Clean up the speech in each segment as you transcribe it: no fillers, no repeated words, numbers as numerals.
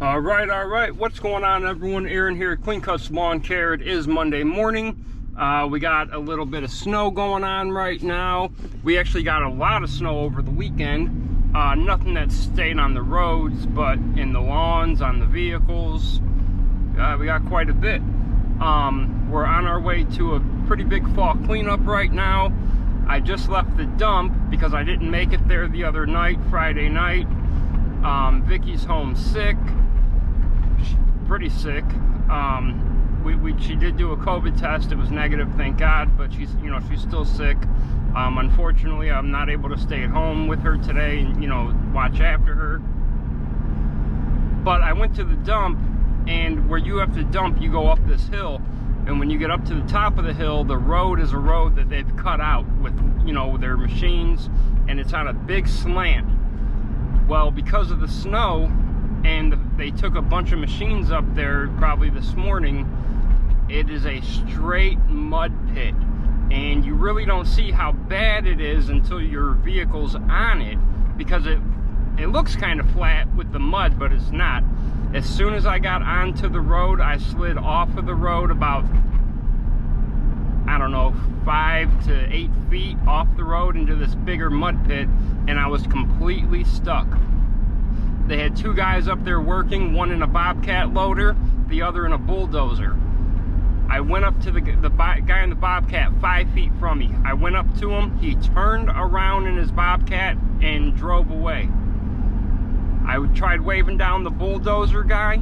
All right. What's going on, everyone? Aaron here, Clean Cuts Lawn Care. It is Monday morning. We got a little bit of snow going on right now. We actually got a lot of snow over the weekend. Nothing that stayed on the roads, but in the lawns, on the vehicles, we got quite a bit. We're on our way to a pretty big fall cleanup right now. I just left the dump because I didn't make it there the other night, Friday night. Vicky's home sick. Pretty sick. She did do a COVID test. It was negative, thank God, but she's still sick. Unfortunately, I'm not able to stay at home with her today and watch after her. But I went to the dump, and where you have to dump, you go up this hill, and when you get up to the top of the hill, the road is a road that they've cut out with their machines, and it's on a big slant. Well, because of the snow, and they took a bunch of machines up there probably this morning, it is a straight mud pit, and you really don't see how bad it is until your vehicle's on it, because it looks kind of flat with the mud, but it's not. As soon as I got onto the road, I slid off of the road about, I don't know, 5 to 8 feet off the road into this bigger mud pit, and I was completely stuck. They had two guys up there working, one in a bobcat loader, the other in a bulldozer. I went up to the guy in the bobcat 5 feet from me. I went up to him, he turned around in his bobcat and drove away. I tried waving down the bulldozer guy.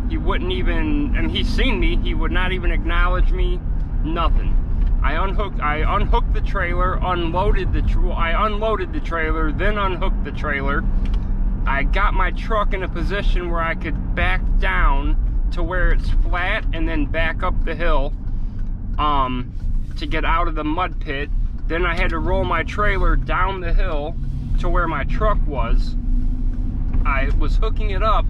He wouldn't even, and he's seen me, he would not even acknowledge me, nothing. I unhooked the trailer, I unloaded the trailer, then unhooked the trailer. I got my truck in a position where I could back down to where it's flat and then back up the hill to get out of the mud pit. Then I had to roll my trailer down the hill to where my truck was. I was hooking it up,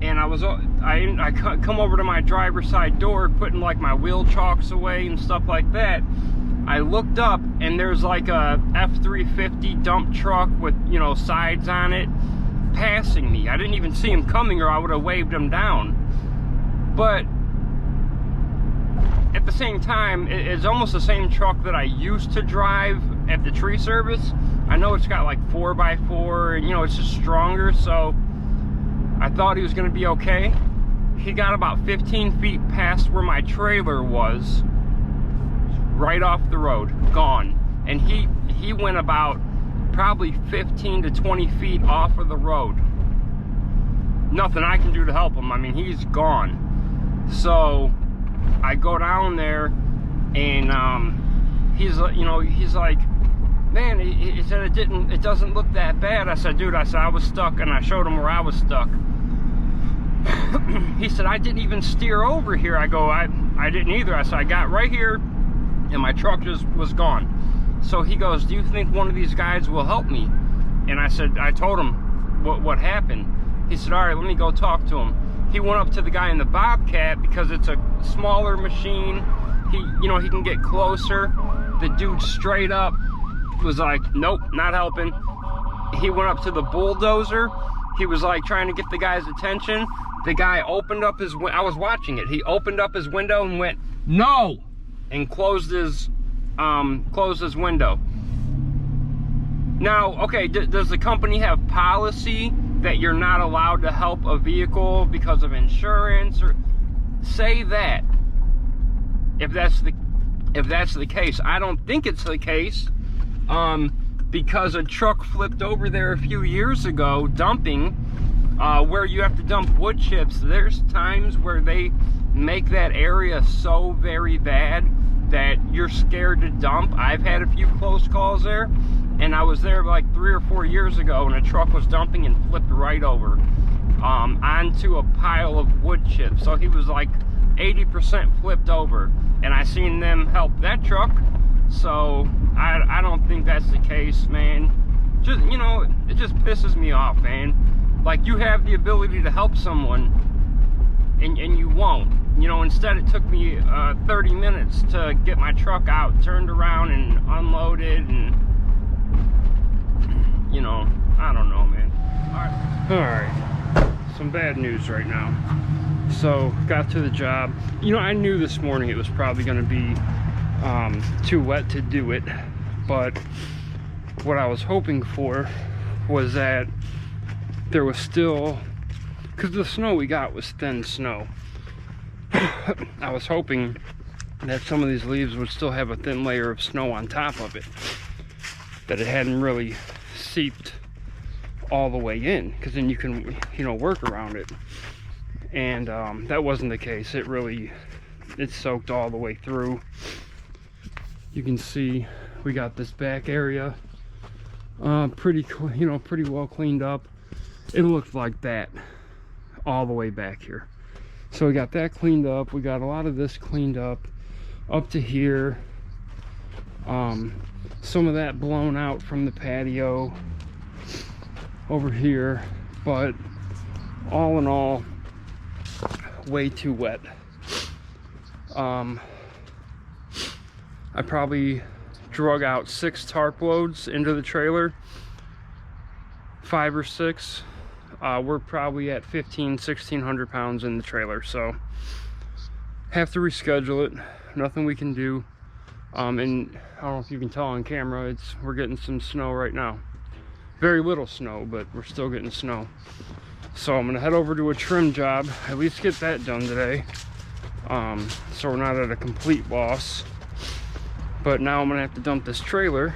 and I come over to my driver's side door, putting like my wheel chocks away and stuff like that. I looked up, and there's like a F-350 dump truck with sides on it passing me. I didn't even see him coming, or I would have waved him down. But at the same time, it's almost the same truck that I used to drive at the tree service. I know it's got like 4x4, and it's just stronger, so I thought he was going to be okay. He got about 15 feet past where my trailer was, right off the road, gone. And he went about probably 15 to 20 feet off of the road. Nothing I can do to help him. I mean, he's gone. So I go down there, and he's like, man, he said it doesn't look that bad. I said, dude, I was stuck, and I showed him where I was stuck. He said, I didn't even steer over here. I go, I didn't either. I said, I got right here, and my truck just was gone. So he goes, do you think one of these guys will help me? And I told him what happened. He said, all right, let me go talk to him. He went up to the guy in the bobcat because it's a smaller machine. He can get closer. The dude straight up was like, nope, not helping. He went up to the bulldozer. He was like trying to get the guy's attention. The guy opened up his window. I was watching it. He opened up his window and went, no, and closed his window. Now, okay, does the company have policy that you're not allowed to help a vehicle because of insurance? Or say that if that's the case. I don't think it's the case, because a truck flipped over there a few years ago dumping, where you have to dump wood chips. There's times where they make that area so very bad that you're scared to dump. I've had a few close calls there, and I was there like 3 or 4 years ago, and a truck was dumping and flipped right over onto a pile of wood chips. So he was like 80% flipped over, and I seen them help that truck. So I don't think that's the case, man. Just it just pisses me off, man. Like, you have the ability to help someone, and you won't. Instead it took me 30 minutes to get my truck out, turned around and unloaded, and I don't know, man. All right. some bad news right now. So got to the job. You know, I knew this morning it was probably going to be too wet to do it, but what I was hoping for was that there was still, because the snow we got was thin snow, I was hoping that some of these leaves would still have a thin layer of snow on top of it, that it hadn't really seeped all the way in, because then you can, you know, work around it. And that wasn't the case. It soaked all the way through. You can see we got this back area pretty well cleaned up. It looked like that all the way back here. So we got that cleaned up. We got a lot of this cleaned up to here. Some of that blown out from the patio over here, but all in all, way too wet. I probably drug out 6 tarp loads into the trailer, 5 or 6. We're probably at 1,600 pounds in the trailer, so have to reschedule it. Nothing we can do. And I don't know if you can tell on camera, we're getting some snow right now. Very little snow, but we're still getting snow. So I'm gonna head over to a trim job, at least get that done today, so we're not at a complete loss. But now I'm gonna have to dump this trailer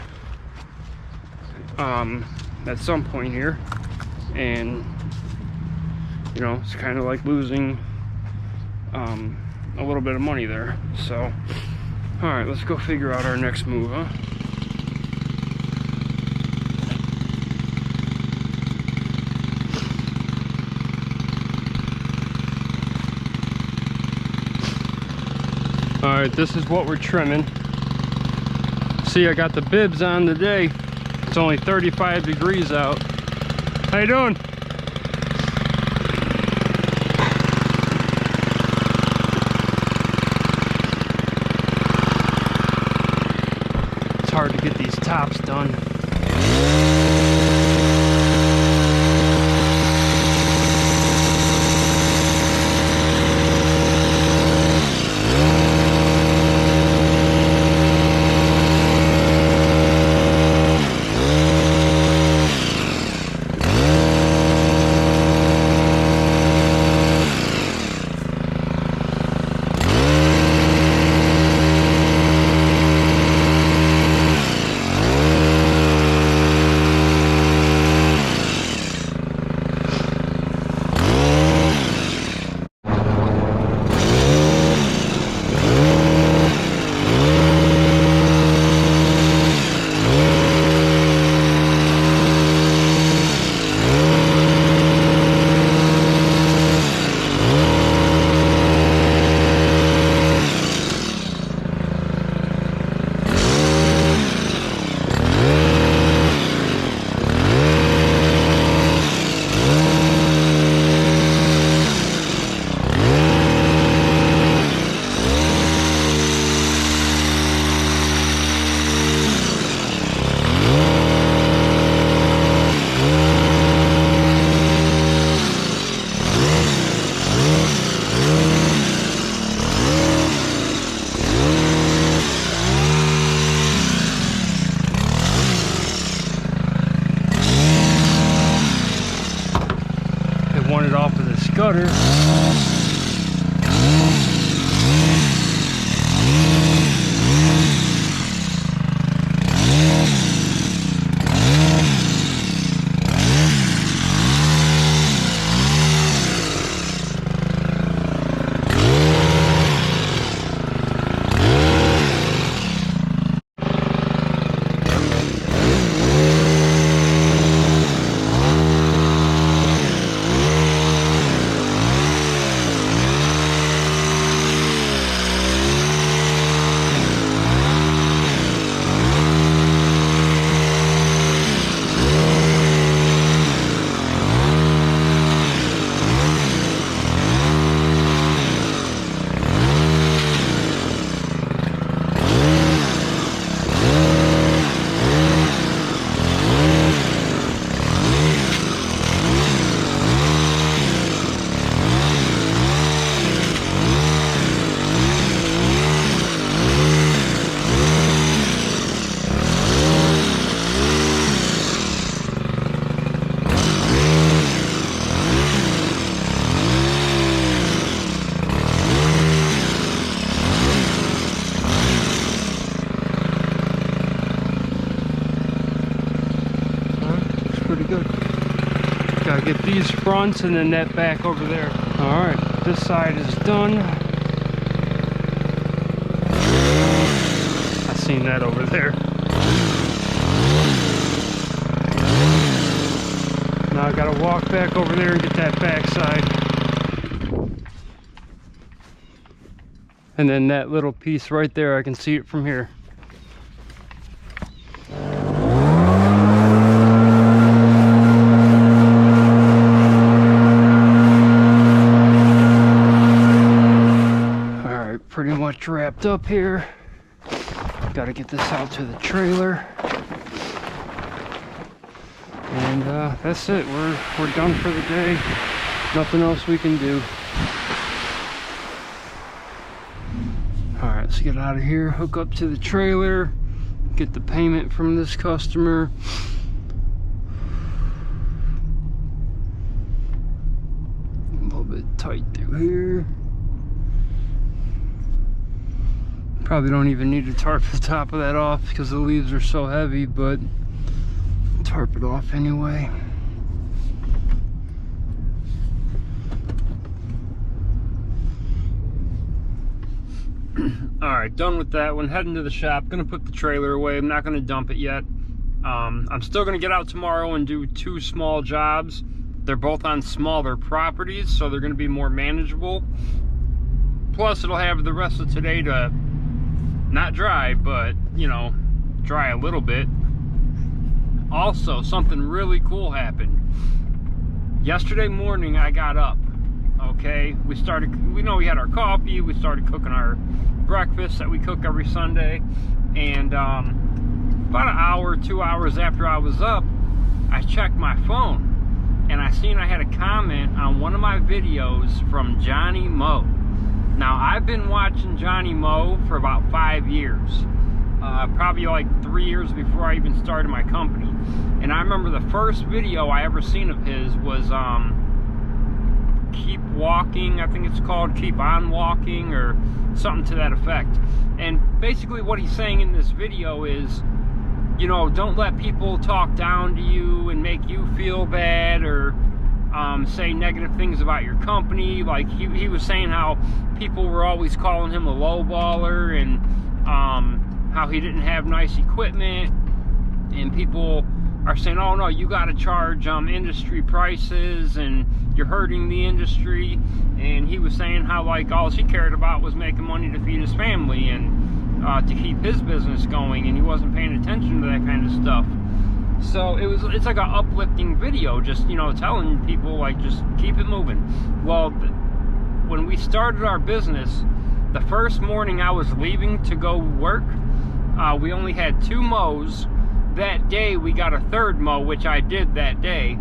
at some point here, and you know, it's kind of like losing a little bit of money there. So all right, let's go figure out our next move, huh? All right, this is what we're trimming. See, I got the bibs on today. It's only 35 degrees out. How you doing? It's hard to get these tops done. It off of the scudder. these fronts and then that back over there. All right, this side is done. I seen that over there. Now I gotta walk back over there and get that back side. And then that little piece right there, I can see it from here. Alright, pretty much wrapped up here. Gotta get this out to the trailer. And that's it. We're done for the day. Nothing else we can do. Alright, let's get out of here, hook up to the trailer, get the payment from this customer. A little bit tight through here. Probably don't even need to tarp the top of that off because the leaves are so heavy, but tarp it off anyway. Alright, done with that one. Heading to the shop. Gonna put the trailer away. I'm not gonna dump it yet. I'm still gonna get out tomorrow and do 2 small jobs. They're both on smaller properties, so they're gonna be more manageable. Plus, it'll have the rest of today to not dry, but, you know, dry a little bit. Also, something really cool happened. Yesterday morning, I got up. Okay, we know we had our coffee, we started cooking our breakfast that we cook every Sunday, and about an hour, 2 hours after I was up, I checked my phone, and I seen I had a comment on one of my videos from Johnny Moe. Now, I've been watching Johnny Moe for about 5 years, probably like 3 years before I even started my company, and I remember the first video I ever seen of his was Keep Walking, I think it's called, Keep On Walking, or something to that effect. And basically what he's saying in this video is, you know, don't let people talk down to you and make you feel bad, or say negative things about your company. Like he was saying how people were always calling him a lowballer, and how he didn't have nice equipment, and people are saying, oh no, you got to charge industry prices and you're hurting the industry. And he was saying how, like, all he cared about was making money to feed his family and to keep his business going, and he wasn't paying attention to that kind of stuff. So it's like an uplifting video, just, you know, telling people, like, just keep it moving. Well, when we started our business, the first morning I was leaving to go work, we only had 2 mows. That day we got a 3rd mow, which I did that day.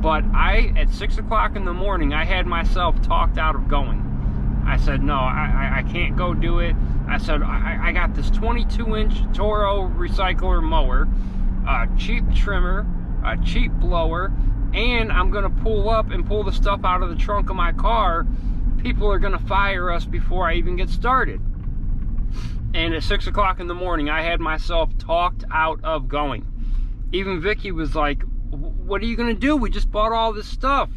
But at 6 o'clock in the morning, I had myself talked out of going. I said, no, I can't go do it. I said, I got this 22-inch Toro recycler mower, a cheap trimmer, a cheap blower, and I'm gonna pull up and pull the stuff out of the trunk of my car. People are gonna fire us before I even get started. And at 6 o'clock in the morning, I had myself talked out of going. Even Vicky was like, what are you gonna do? We just bought all this stuff.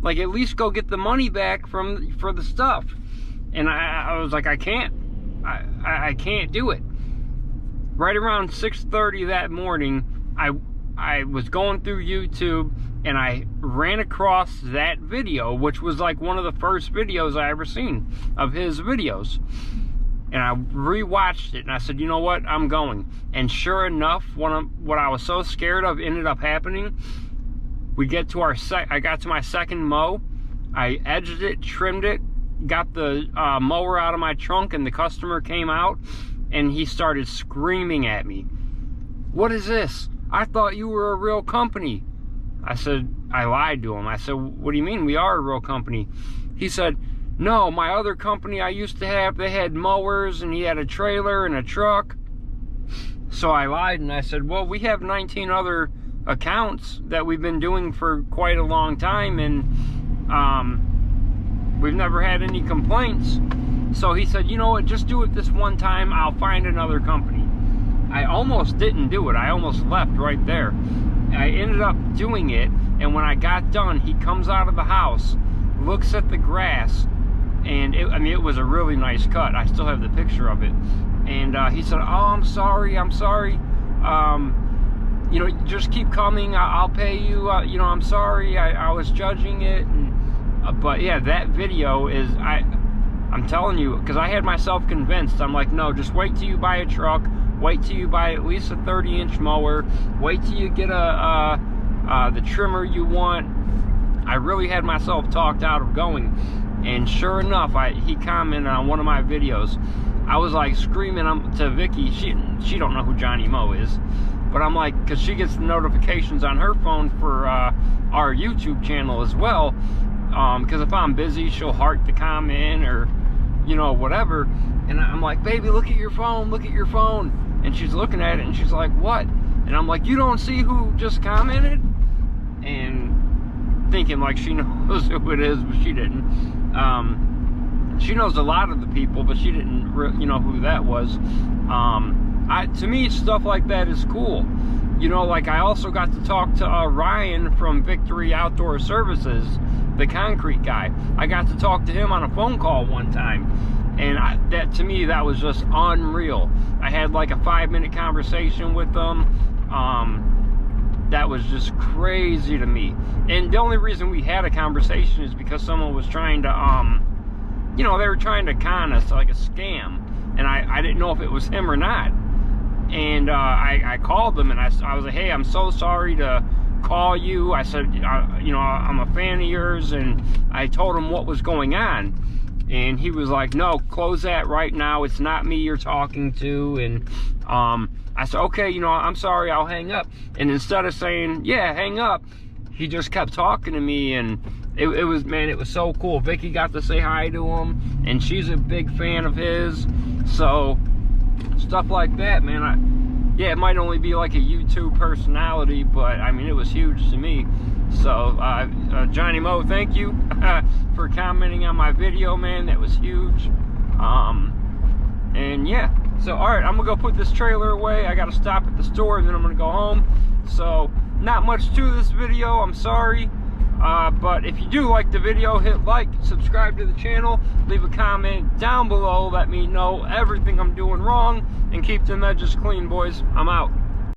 Like, at least go get the money back for the stuff. And I was like, I can't. I can't do it. Right around 6:30 that morning, I was going through YouTube, and I ran across that video, which was like one of the first videos I ever seen of his videos. And I rewatched it, and I said, you know what, I'm going. And sure enough, what I was so scared of ended up happening. We get to I got to my 2nd mow. I edged it, trimmed it, got the mower out of my trunk, and the customer came out, and he started screaming at me. What is this? I thought you were a real company. I said, I lied to him. I said, what do you mean we are a real company? He said, no, my other company I used to have, they had mowers, and he had a trailer and a truck. So I lied, and I said, well, we have 19 other accounts that we've been doing for quite a long time, and we've never had any complaints. So he said, you know what, just do it this one time, I'll find another company. I almost didn't do it. I almost left right there. I ended up doing it, And when I got done, he comes out of the house, looks at the grass, and I mean, it was a really nice cut. I still have the picture of it. And he said, "Oh, I'm sorry. You know, just keep coming. I'll pay you. You know, I'm sorry. I was judging it." And, but yeah, that video is, I'm telling you, because I had myself convinced. I'm like, no, just wait till you buy a truck. Wait till you buy at least a 30-inch mower. Wait till you get the trimmer you want. I really had myself talked out of going. And sure enough, he commented on one of my videos. I was like screaming to Vicky. She don't know who Johnny Moe is, but I'm like, because she gets the notifications on her phone for our YouTube channel as well. Because if I'm busy, she'll heart the comment or, you know, whatever. And I'm like, baby, look at your phone. Look at your phone. And she's looking at it and she's like, what? And I'm like, you don't see who just commented? And thinking like she knows who it is, but she didn't. She knows a lot of the people, but she didn't you know who that was. To me, stuff like that is cool. You know, like I also got to talk to Ryan from Victory Outdoor Services, the concrete guy. I got to talk to him on a phone call one time, and that to me, that was just unreal. I had like a 5-minute conversation with them. That was just crazy to me. And the only reason we had a conversation is because someone was trying to, you know, they were trying to con us, like a scam. And I didn't know if it was him or not. And I called them and I was like, hey, I'm so sorry to call you. I said, you know, I'm a fan of yours. And I told him what was going on. And he was like, no, close that right now. It's not me you're talking to. And I said, okay, you know, I'm sorry, I'll hang up. And instead of saying, yeah, hang up, he just kept talking to me. And it was, man, it was so cool. Vicky got to say hi to him, and she's a big fan of his. So stuff like that, man. Yeah, it might only be like a YouTube personality, but I mean, it was huge to me. So Johnny Moe, thank you for commenting on my video, man. That was huge. And yeah, so all right, I'm gonna go put this trailer away. I gotta stop at the store and then I'm gonna go home. So not much to this video, I'm sorry. But if you do like the video, hit like, subscribe to the channel, leave a comment down below, let me know everything I'm doing wrong, and keep them edges clean, boys. I'm out.